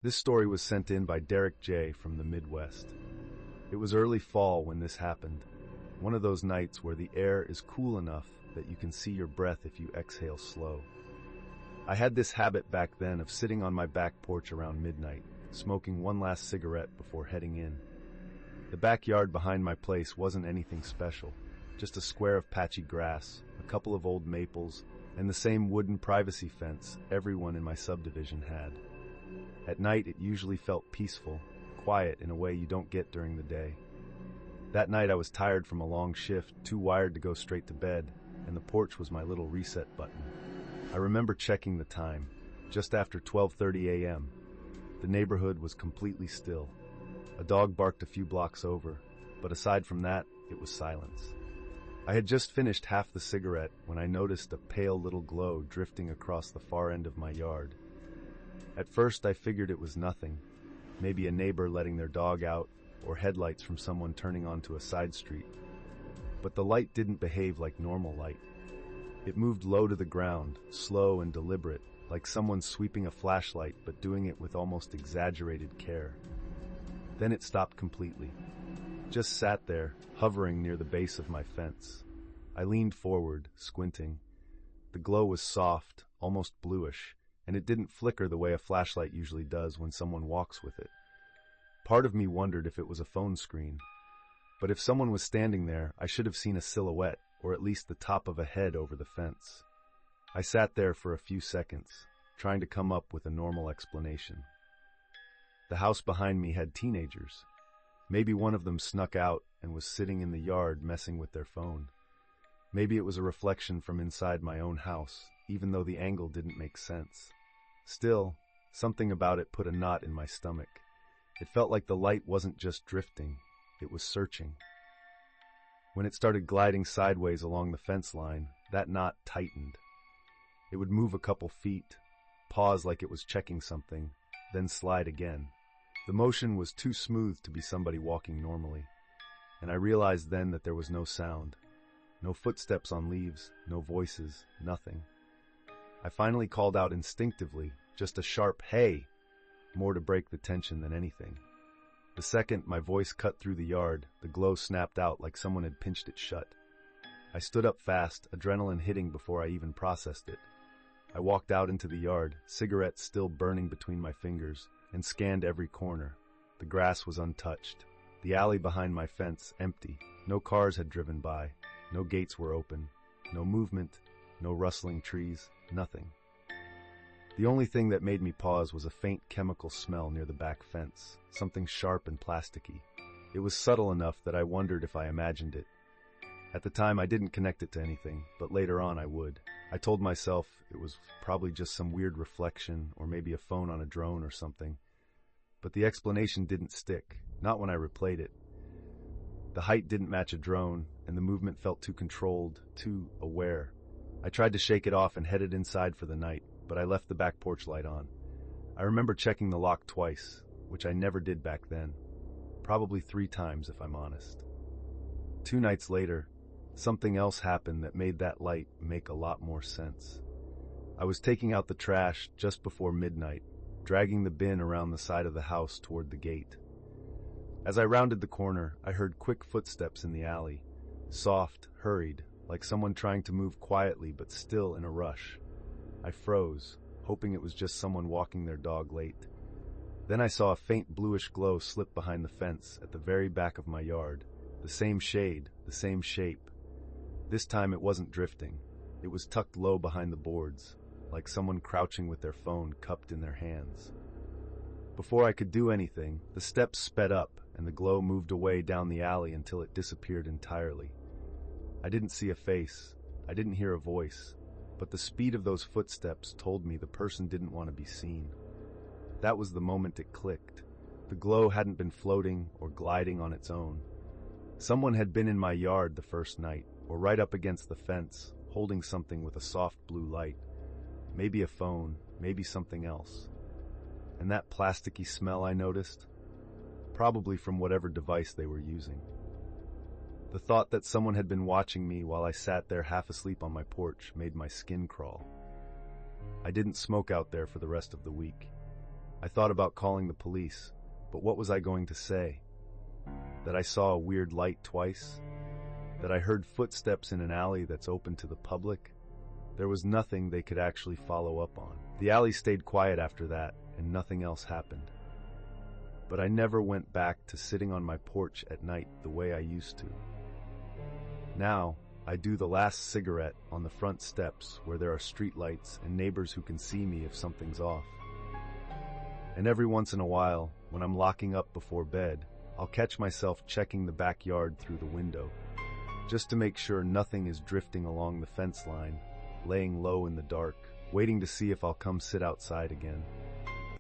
This story was sent in by Derek J. from the Midwest. It was early fall when this happened, one of those nights where the air is cool enough that you can see your breath if you exhale slow. I had this habit back then of sitting on my back porch around midnight, smoking one last cigarette before heading in. The backyard behind my place wasn't anything special, just a square of patchy grass, a couple of old maples, and the same wooden privacy fence everyone in my subdivision had. At night, it usually felt peaceful, quiet in a way you don't get during the day. That night, I was tired from a long shift, too wired to go straight to bed, and the porch was my little reset button. I remember checking the time, just after 12:30 a.m. The neighborhood was completely still. A dog barked a few blocks over, but aside from that, it was silence. I had just finished half the cigarette when I noticed a pale little glow drifting across the far end of my yard. At first, I figured it was nothing, maybe a neighbor letting their dog out or headlights from someone turning onto a side street. But the light didn't behave like normal light. It moved low to the ground, slow and deliberate, like someone sweeping a flashlight but doing it with almost exaggerated care. Then it stopped completely. Just sat there, hovering near the base of my fence. I leaned forward, squinting. The glow was soft, almost bluish, and it didn't flicker the way a flashlight usually does when someone walks with it. Part of me wondered if it was a phone screen. But if someone was standing there, I should have seen a silhouette, or at least the top of a head over the fence. I sat there for a few seconds, trying to come up with a normal explanation. The house behind me had teenagers. Maybe one of them snuck out and was sitting in the yard messing with their phone. Maybe it was a reflection from inside my own house, even though the angle didn't make sense. Still, something about it put a knot in my stomach. It felt like the light wasn't just drifting, it was searching. When it started gliding sideways along the fence line, that knot tightened. It would move a couple feet, pause like it was checking something, then slide again. The motion was too smooth to be somebody walking normally, and I realized then that there was no sound. No footsteps on leaves, no voices, nothing. I finally called out instinctively, just a sharp "hey," more to break the tension than anything. The second my voice cut through the yard, the glow snapped out like someone had pinched it shut. I stood up fast, adrenaline hitting before I even processed it. I walked out into the yard, cigarette still burning between my fingers, and scanned every corner. The grass was untouched. The alley behind my fence empty. No cars had driven by. No gates were open. No movement. No rustling trees. Nothing. The only thing that made me pause was a faint chemical smell near the back fence, something sharp and plasticky. It was subtle enough that I wondered if I imagined it. At the time, I didn't connect it to anything, but later on I would. I told myself it was probably just some weird reflection or maybe a phone on a drone or something. But the explanation didn't stick, not when I replayed it. The height didn't match a drone, and the movement felt too controlled, too aware. I tried to shake it off and headed inside for the night, but I left the back porch light on. I remember checking the lock twice, which I never did back then. Probably 3 times, if I'm honest. 2 nights later, something else happened that made that light make a lot more sense. I was taking out the trash just before midnight, dragging the bin around the side of the house toward the gate. As I rounded the corner, I heard quick footsteps in the alley, soft, hurried, like someone trying to move quietly but still in a rush. I froze, hoping it was just someone walking their dog late. Then I saw a faint bluish glow slip behind the fence at the very back of my yard, the same shade, the same shape. This time it wasn't drifting. It was tucked low behind the boards, like someone crouching with their phone cupped in their hands. Before I could do anything, the steps sped up and the glow moved away down the alley until it disappeared entirely. I didn't see a face. I didn't hear a voice. But the speed of those footsteps told me the person didn't want to be seen. That was the moment it clicked. The glow hadn't been floating or gliding on its own. Someone had been in my yard the first night, or right up against the fence, holding something with a soft blue light. Maybe a phone, maybe something else. And that plasticky smell I noticed? Probably from whatever device they were using. The thought that someone had been watching me while I sat there half asleep on my porch made my skin crawl. I didn't smoke out there for the rest of the week. I thought about calling the police, but what was I going to say? That I saw a weird light twice? That I heard footsteps in an alley that's open to the public? There was nothing they could actually follow up on. The alley stayed quiet after that, and nothing else happened. But I never went back to sitting on my porch at night the way I used to. Now, I do the last cigarette on the front steps where there are streetlights and neighbors who can see me if something's off. And every once in a while, when I'm locking up before bed, I'll catch myself checking the backyard through the window, just to make sure nothing is drifting along the fence line, laying low in the dark, waiting to see if I'll come sit outside again.